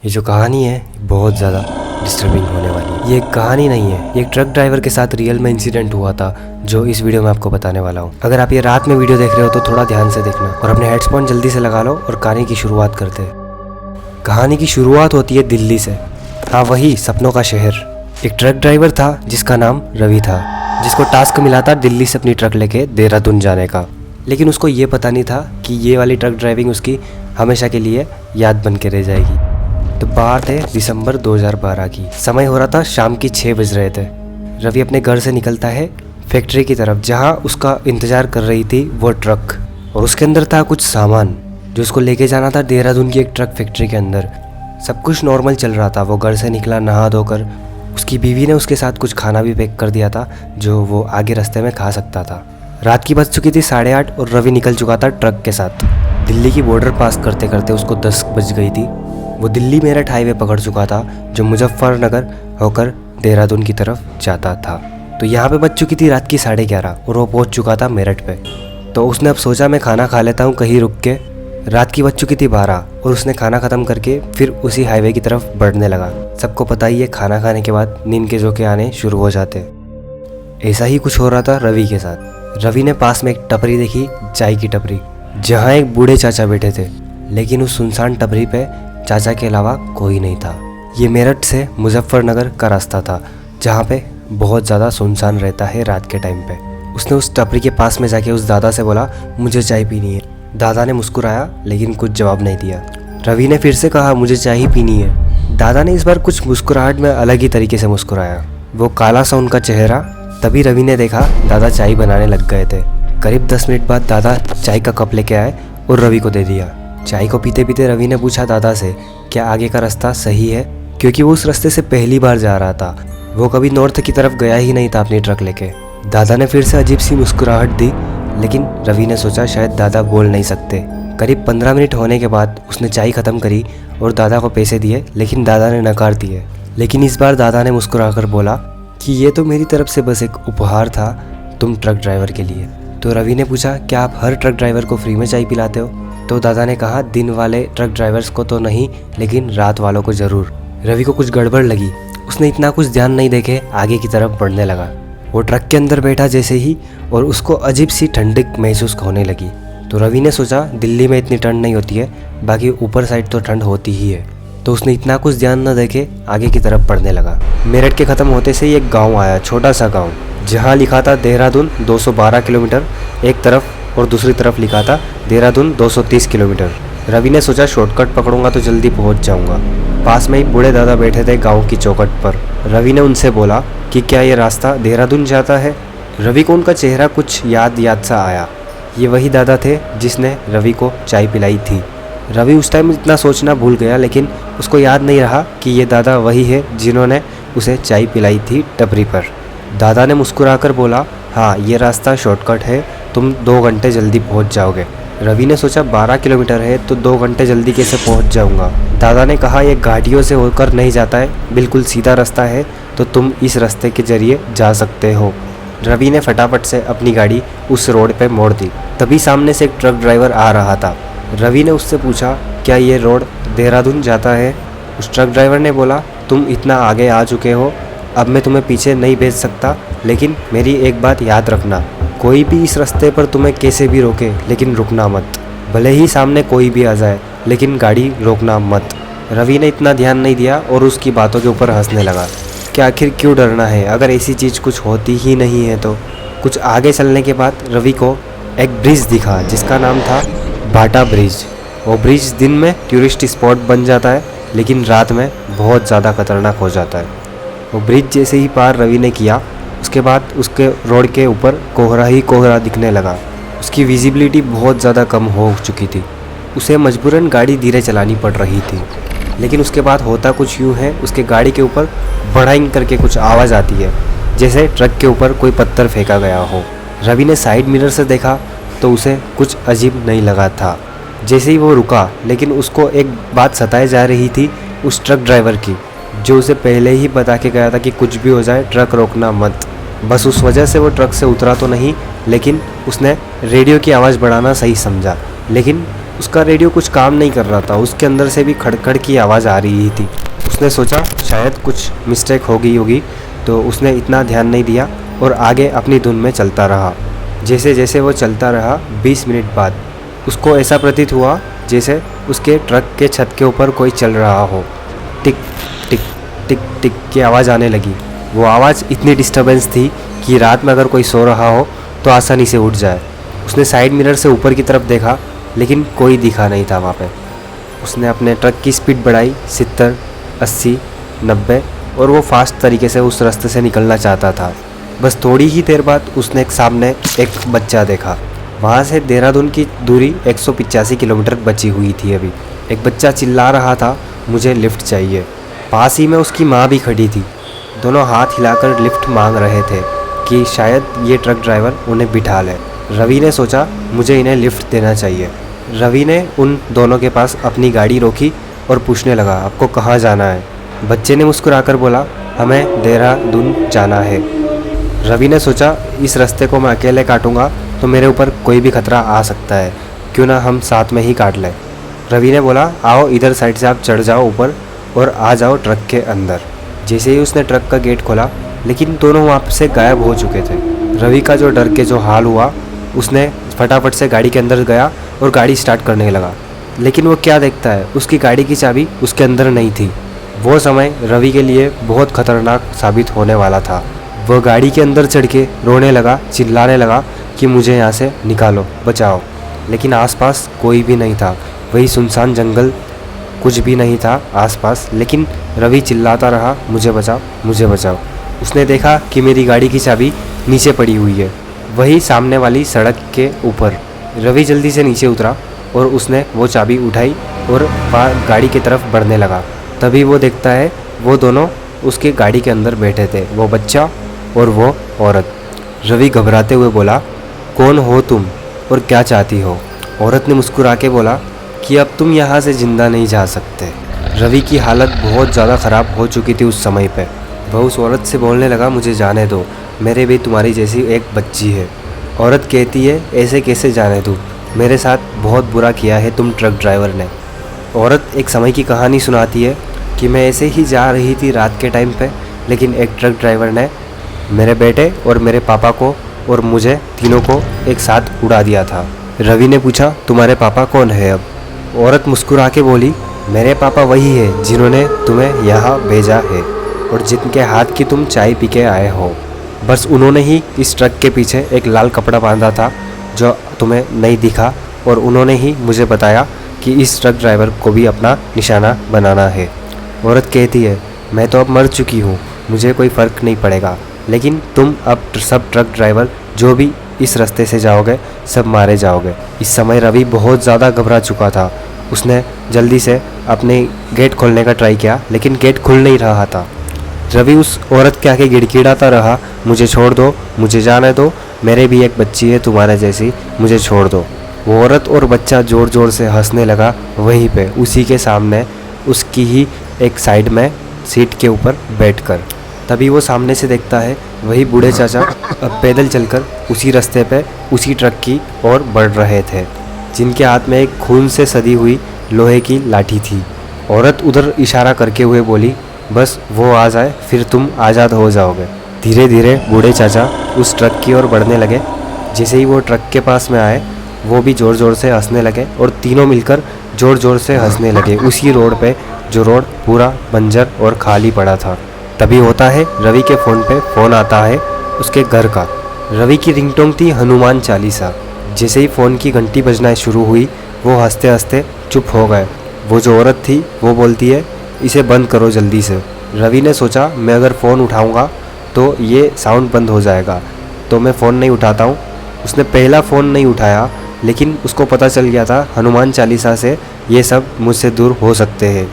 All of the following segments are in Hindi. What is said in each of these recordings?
ये जो कहानी है बहुत ज़्यादा डिस्टर्बिंग होने वाली है। ये एक कहानी नहीं है, ये एक ट्रक ड्राइवर के साथ रियल में इंसिडेंट हुआ था जो इस वीडियो में आपको बताने वाला हूँ। अगर आप ये रात में वीडियो देख रहे हो तो थोड़ा ध्यान से देखना और अपने हेडफोन जल्दी से लगा लो और कहानी की शुरुआत करते हैं। कहानी की शुरुआत होती है दिल्ली से। हाँ, वही सपनों का शहर। एक ट्रक ड्राइवर था जिसका नाम रवि था, जिसको टास्क मिला था दिल्ली से अपनी ट्रक लेके देहरादून जाने का। लेकिन उसको ये पता नहीं था कि ये वाली ट्रक ड्राइविंग उसकी हमेशा के लिए याद बन के रह जाएगी। तो बात है दिसंबर 2012 की। समय हो रहा था शाम की 6 बज रहे थे। रवि अपने घर से निकलता है फैक्ट्री की तरफ, जहाँ उसका इंतज़ार कर रही थी वो ट्रक, और उसके अंदर था कुछ सामान जो उसको लेके जाना था देहरादून की एक ट्रक फैक्ट्री के अंदर। सब कुछ नॉर्मल चल रहा था। वो घर से निकला नहा धोकर। उसकी बीवी ने उसके साथ कुछ खाना भी पैक कर दिया था जो वो आगे रास्ते में खा सकता था। रात की बज चुकी थी 8:30 और रवि निकल चुका था ट्रक के साथ। दिल्ली की बॉर्डर पास करते करते उसको 10 बज गई थी। वो दिल्ली मेरठ हाईवे पकड़ चुका था जो मुजफ्फरनगर होकर देहरादून की तरफ जाता था। तो यहाँ पे बज चुकी थी रात की 11:30 और वो पहुँच चुका था मेरठ पे। तो उसने अब सोचा मैं खाना खा लेता हूँ कहीं रुक के। रात की बज चुकी थी 12 और उसने खाना ख़त्म करके फिर उसी हाईवे की तरफ बढ़ने लगा। सबको पता ही है खाना खाने के बाद नींद के झोंके आने शुरू हो जाते। ऐसा ही कुछ हो रहा था रवि के साथ। रवि ने पास में एक टपरी देखी, चाय की टपरी, जहाँ एक बूढ़े चाचा बैठे थे। लेकिन उस सुनसान टपरी पे चाचा के अलावा कोई नहीं था। ये मेरठ से मुजफ्फरनगर का रास्ता था जहाँ पे बहुत ज़्यादा सुनसान रहता है रात के टाइम पे। उसने उस टपरी के पास में जाके उस दादा से बोला मुझे चाय पीनी है। दादा ने मुस्कुराया लेकिन कुछ जवाब नहीं दिया। रवि ने फिर से कहा मुझे चाय ही पीनी है। दादा ने इस बार कुछ मुस्कुराहट में अलग ही तरीके से मुस्कुराया। वो काला सा उनका चेहरा। तभी रवि ने देखा दादा चाय बनाने लग गए थे। करीब 10 मिनट बाद दादा चाय का कप लेके आए और रवि को दे दिया। चाय को पीते पीते रवि ने पूछा दादा से क्या आगे का रास्ता सही है, क्योंकि वो उस रास्ते से पहली बार जा रहा था। वो कभी नॉर्थ की तरफ गया ही नहीं था अपनी ट्रक लेके। दादा ने फिर से अजीब सी मुस्कुराहट दी, लेकिन रवि ने सोचा शायद दादा बोल नहीं सकते। करीब 15 मिनट होने के बाद उसने चाय ख़त्म करी और दादा को पैसे दिए, लेकिन दादा ने नकार दिए। लेकिन इस बार दादा ने मुस्कुराकर बोला कि ये तो मेरी तरफ से बस एक उपहार था तुम ट्रक ड्राइवर के लिए। तो रवि ने पूछा क्या आप हर ट्रक ड्राइवर को फ्री में चाय पिलाते हो? तो दादा ने कहा दिन वाले ट्रक ड्राइवर्स को तो नहीं, लेकिन रात वालों को ज़रूर। रवि को कुछ गड़बड़ लगी। उसने इतना कुछ ध्यान नहीं देखे आगे की तरफ बढ़ने लगा। वो ट्रक के अंदर बैठा जैसे ही और उसको अजीब सी ठंडक महसूस होने लगी। तो रवि ने सोचा दिल्ली में इतनी ठंड नहीं होती है, बाकी ऊपर साइड तो ठंड होती ही है। तो उसने इतना कुछ ध्यान न देखे आगे की तरफ बढ़ने लगा। मेरठ के ख़त्म होते से ही एक गाँव आया, छोटा सा गाँव, जहाँ लिखा था देहरादून 212 किलोमीटर एक तरफ और दूसरी तरफ लिखा था देहरादून 230 किलोमीटर। रवि ने सोचा शॉर्टकट पकड़ूंगा तो जल्दी पहुंच जाऊंगा। पास में ही बूढ़े दादा बैठे थे गांव की चौखट पर। रवि ने उनसे बोला कि क्या ये रास्ता देहरादून जाता है? रवि को उनका चेहरा कुछ याद सा आया। ये वही दादा थे जिसने रवि को चाय पिलाई थी। रवि उस टाइम इतना सोचना भूल गया, लेकिन उसको याद नहीं रहा कि ये दादा वही है जिन्होंने उसे चाय पिलाई थी टपरी पर। दादा ने मुस्कुराकर बोला हाँ, ये रास्ता शॉर्टकट है, तुम 2 घंटे जल्दी पहुंच जाओगे। रवि ने सोचा 12 किलोमीटर है तो 2 घंटे जल्दी कैसे पहुंच जाऊंगा। दादा ने कहा यह घाटियों से होकर नहीं जाता है, बिल्कुल सीधा रास्ता है, तो तुम इस रास्ते के जरिए जा सकते हो। रवि ने फटाफट से अपनी गाड़ी उस रोड पे मोड़ दी। तभी सामने से एक ट्रक ड्राइवर आ रहा था। रवि ने उससे पूछा क्या ये रोड देहरादून जाता है? उस ट्रक ड्राइवर ने बोला तुम इतना आगे आ चुके हो, अब मैं तुम्हें पीछे नहीं भेज सकता, लेकिन मेरी एक बात याद रखना, कोई भी इस रास्ते पर तुम्हें कैसे भी रोके लेकिन रुकना मत। भले ही सामने कोई भी आ जाए, लेकिन गाड़ी रोकना मत। रवि ने इतना ध्यान नहीं दिया और उसकी बातों के ऊपर हंसने लगा कि आखिर क्यों डरना है, अगर ऐसी चीज़ कुछ होती ही नहीं है तो। कुछ आगे चलने के बाद रवि को एक ब्रिज दिखा जिसका नाम था भाटा ब्रिज। वो ब्रिज दिन में टूरिस्ट स्पॉट बन जाता है, लेकिन रात में बहुत ज़्यादा खतरनाक हो जाता है। वो ब्रिज जैसे ही पार रवि ने किया, उसके बाद उसके रोड के ऊपर कोहरा ही कोहरा दिखने लगा। उसकी विजिबिलिटी बहुत ज़्यादा कम हो चुकी थी। उसे मजबूरन गाड़ी धीरे चलानी पड़ रही थी। लेकिन उसके बाद होता कुछ यूँ है, उसके गाड़ी के ऊपर बढ़ाइंग करके कुछ आवाज़ आती है, जैसे ट्रक के ऊपर कोई पत्थर फेंका गया हो। रवि ने साइड मिरर से देखा तो उसे कुछ अजीब नहीं लगा था। जैसे ही वो रुका, लेकिन उसको एक बात सताई जा रही थी उस ट्रक ड्राइवर की, जो उसे पहले ही बता के गया था कि कुछ भी हो जाए ट्रक रोकना मत। बस उस वजह से वो ट्रक से उतरा तो नहीं, लेकिन उसने रेडियो की आवाज़ बढ़ाना सही समझा। लेकिन उसका रेडियो कुछ काम नहीं कर रहा था, उसके अंदर से भी खड़खड़ की आवाज़ आ रही थी। उसने सोचा शायद कुछ मिस्टेक हो गई होगी, तो उसने इतना ध्यान नहीं दिया और आगे अपनी धुन में चलता रहा। जैसे जैसे वो चलता रहा 20 मिनट बाद उसको ऐसा प्रतीत हुआ जैसे उसके ट्रक के छत के ऊपर कोई चल रहा हो। टिक टिक टिक टिक की आवाज़ आने लगी। वो आवाज़ इतनी डिस्टर्बेंस थी कि रात में अगर कोई सो रहा हो तो आसानी से उठ जाए। उसने साइड मिरर से ऊपर की तरफ देखा, लेकिन कोई दिखा नहीं था वहाँ पे। उसने अपने ट्रक की स्पीड बढ़ाई 70, 80, 90 और वो फास्ट तरीके से उस रास्ते से निकलना चाहता था। बस थोड़ी ही देर बाद उसने सामने एक बच्चा देखा। वहाँ से देहरादून की दूरी 185 किलोमीटर बची हुई थी। अभी एक बच्चा चिल्ला रहा था, मुझे लिफ्ट चाहिए। पास ही में उसकी माँ भी खड़ी थी। दोनों हाथ हिलाकर लिफ्ट मांग रहे थे कि शायद ये ट्रक ड्राइवर उन्हें बिठा ले। रवि ने सोचा मुझे इन्हें लिफ्ट देना चाहिए। रवि ने उन दोनों के पास अपनी गाड़ी रोकी और पूछने लगा, आपको कहाँ जाना है? बच्चे ने मुस्कुराकर बोला, हमें देहरादून जाना है। रवि ने सोचा इस रास्ते को मैं अकेले काटूंगा तो मेरे ऊपर कोई भी खतरा आ सकता है, क्यों ना हम साथ में ही काट लें। रवि ने बोला, आओ इधर साइड से आप चढ़ जाओ ऊपर और आ जाओ ट्रक के अंदर। जैसे ही उसने ट्रक का गेट खोला, लेकिन दोनों वहाँ से गायब हो चुके थे। रवि का जो डर के जो हाल हुआ, उसने फटाफट से गाड़ी के अंदर गया और गाड़ी स्टार्ट करने लगा। लेकिन वो क्या देखता है, उसकी गाड़ी की चाबी उसके अंदर नहीं थी। वो समय रवि के लिए बहुत खतरनाक साबित होने वाला था। वह गाड़ी के अंदर चढ़ के रोने लगा, चिल्लाने लगा कि मुझे यहाँ से निकालो, बचाओ। लेकिन आसपास कोई भी नहीं था, वही सुनसान जंगल, कुछ भी नहीं था आसपास। लेकिन रवि चिल्लाता रहा, मुझे बचाओ, मुझे बचाओ। उसने देखा कि मेरी गाड़ी की चाबी नीचे पड़ी हुई है, वही सामने वाली सड़क के ऊपर। रवि जल्दी से नीचे उतरा और उसने वो चाबी उठाई और गाड़ी की तरफ बढ़ने लगा। तभी वो देखता है वो दोनों उसके गाड़ी के अंदर बैठे थे, वो बच्चा और वो औरत। रवि घबराते हुए बोला, कौन हो तुम और क्या चाहती हो? औरत ने मुस्कुरा के बोला कि अब तुम यहाँ से ज़िंदा नहीं जा सकते। रवि की हालत बहुत ज़्यादा ख़राब हो चुकी थी उस समय पे। वह उस औरत से बोलने लगा, मुझे जाने दो, मेरे भी तुम्हारी जैसी एक बच्ची है। औरत कहती है, ऐसे कैसे जाने दूँ, मेरे साथ बहुत बुरा किया है तुम ट्रक ड्राइवर ने। औरत एक समय की कहानी सुनाती है कि मैं ऐसे ही जा रही थी रात के टाइम पे, लेकिन एक ट्रक ड्राइवर ने मेरे बेटे और मेरे पापा को और मुझे तीनों को एक साथ उड़ा दिया था। रवि ने पूछा, तुम्हारे पापा कौन है अब? औरत मुस्कुरा के बोली, मेरे पापा वही है जिन्होंने तुम्हें यहाँ भेजा है और जिनके हाथ की तुम चाय पी के आए हो। बस उन्होंने ही इस ट्रक के पीछे एक लाल कपड़ा बांधा था जो तुम्हें नहीं दिखा, और उन्होंने ही मुझे बताया कि इस ट्रक ड्राइवर को भी अपना निशाना बनाना है। औरत कहती है, मैं तो अब मर चुकी हूँ, मुझे कोई फ़र्क नहीं पड़ेगा, लेकिन तुम अब सब ट्रक ड्राइवर जो भी इस रास्ते से जाओगे सब मारे जाओगे। इस समय रवि बहुत ज़्यादा घबरा चुका था। उसने जल्दी से अपने गेट खोलने का ट्राई किया, लेकिन गेट खुल नहीं रहा था। रवि उस औरत के आगे गिड़गिड़ाता रहा, मुझे छोड़ दो, मुझे जाने दो, मेरे भी एक बच्ची है तुम्हारे जैसी, मुझे छोड़ दो। वो औरत और बच्चा ज़ोर ज़ोर से हंसने लगा वहीं पे, उसी के सामने, उसकी ही एक साइड में सीट के ऊपर बैठकर। तभी वो सामने से देखता है वही बूढ़े चाचा अब पैदल चलकर उसी रास्ते पे उसी ट्रक की ओर बढ़ रहे थे, जिनके हाथ में एक खून से सदी हुई लोहे की लाठी थी। औरत उधर इशारा करके हुए बोली, बस वो आ जाए फिर तुम आज़ाद हो जाओगे। धीरे धीरे बूढ़े चाचा उस ट्रक की ओर बढ़ने लगे। जैसे ही वो ट्रक के पास में आए, वो भी ज़ोर ज़ोर से हंसने लगे और तीनों मिलकर ज़ोर ज़ोर से हंसने लगे उसी रोड पे, जो रोड पूरा बंजर और खाली पड़ा था। तभी होता है रवि के फ़ोन पे फ़ोन आता है उसके घर का। रवि की रिंगटोन थी हनुमान चालीसा। जैसे ही फ़ोन की घंटी बजना शुरू हुई, वो हंसते हंसते चुप हो गए। वो जो औरत थी वो बोलती है, इसे बंद करो जल्दी से। रवि ने सोचा, मैं अगर फ़ोन उठाऊंगा तो ये साउंड बंद हो जाएगा, तो मैं फ़ोन नहीं उठाता हूँ। उसने पहला फ़ोन नहीं उठाया, लेकिन उसको पता चल गया था हनुमान चालीसा से ये सब मुझसे दूर हो सकते हैं।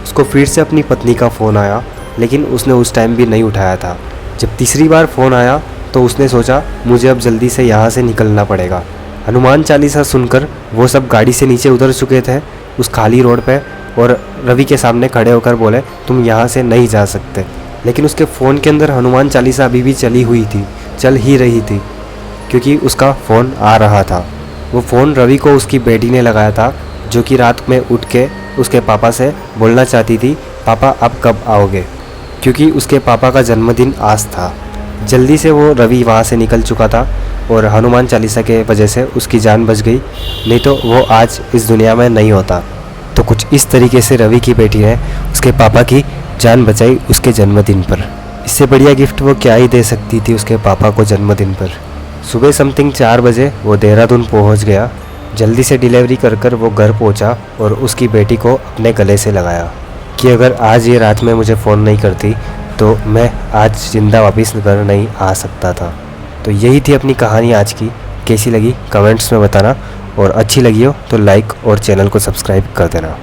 उसको फिर से अपनी पत्नी का फ़ोन आया, लेकिन उसने उस टाइम भी नहीं उठाया था। जब तीसरी बार फ़ोन आया तो उसने सोचा, मुझे अब जल्दी से यहाँ से निकलना पड़ेगा। हनुमान चालीसा सुनकर वो सब गाड़ी से नीचे उतर चुके थे उस खाली रोड पे, और रवि के सामने खड़े होकर बोले, तुम यहाँ से नहीं जा सकते। लेकिन उसके फ़ोन के अंदर हनुमान चालीसा अभी भी चली हुई थी, चल ही रही थी, क्योंकि उसका फ़ोन आ रहा था। वो फ़ोन रवि को उसकी बेटी ने लगाया था, जो कि रात में उठ के उसके पापा से बोलना चाहती थी, पापा आप कब आओगे, क्योंकि उसके पापा का जन्मदिन आज था। जल्दी से वो रवि वहाँ से निकल चुका था और हनुमान चालीसा के वजह से उसकी जान बच गई, नहीं तो वो आज इस दुनिया में नहीं होता। तो कुछ इस तरीके से रवि की बेटी ने उसके पापा की जान बचाई उसके जन्मदिन पर। इससे बढ़िया गिफ्ट वो क्या ही दे सकती थी उसके पापा को जन्मदिन पर। सुबह समथिंग 4 बजे वो देहरादून पहुंच गया। जल्दी से डिलीवरी कर वो घर पहुंचा और उसकी बेटी को अपने गले से लगाया कि अगर आज ये रात में मुझे फ़ोन नहीं करती तो मैं आज ज़िंदा वापस घर नहीं आ सकता था। तो यही थी अपनी कहानी आज की। कैसी लगी कमेंट्स में बताना, और अच्छी लगी हो तो लाइक और चैनल को सब्सक्राइब कर देना।